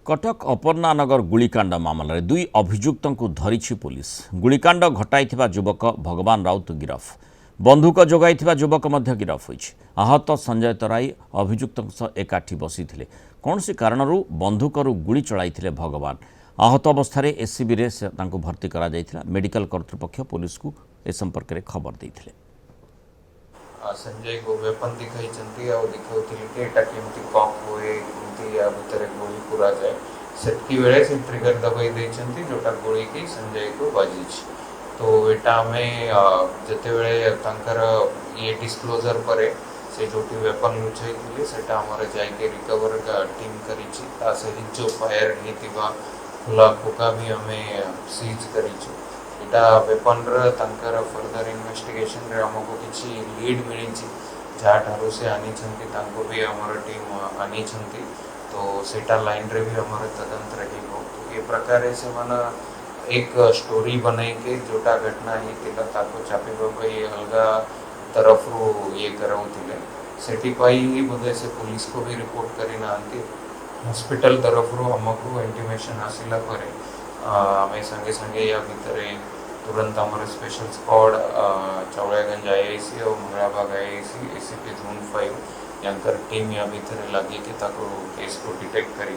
कटक अपरनानगर गुलिकांड मामलें दुई अभियुक्तों को धरी पुलिस। गुलिकांड घटाई युवक भगवान राउत गिरफ, बंधुक जोगाई युवक गिरफ होइछि। आहत संजय तराई अभियुक्तों सह एकाठी बसी कौन सी कारण बंधुकरू गुली चलाई भगवान। आहत अवस्था एससीबी रे भर्ती करा मेडिकल कर्तृपक्ष पुलिस को ए संपर्क में खबर देते। संजय को वेपन दिखाई दिखाउथिले कि एटा केमती कॉक हुए केमती या भितर गोली पूरा जाए सेटकी बेले से ट्रिगर दबाई देछंती जोटा गोली की संजय को बाजी। तो एटा में जते बेले तांकर ये डिस्क्लोजर परे से जोटी वेपन लुचाई थिले सेटा हमर जाय के रिकवर का टीम करिछि। ता सहित जो फायर हेतिबा खुला खोका भी हमें सीज करिछु। एटा वेपन तांकर फर्दर इन्वेस्टिगेशन रे हमको किछि लीड मिली जहाँ ठारू से आनी छंती तांको भी हमारा टीम आनी छंती। तो सेटा लाइन रे भी हमारे तदंत रहिबो। तो ये प्रकार से माना एक स्टोरी बनाई के जोटा घटना ही तिला ताको चापिबो भाई अलगा तरफ रो ये कराउथिले सेठी पाई ही बोधे से पुलिस को भी रिपोर्ट करी नांती। हॉस्पिटल तरफ रो हमको इंटिमेशन आसिला परे आमे संगे संगे या भितरे तुरंत हमारे स्पेशल स्क्वाड चौड़ागंज आईआईसी और मंगलाबाग आईआईसी एसीपी जोन 5 यांकर टीम या भीतर लगी कि केस को डिटेक्ट करी।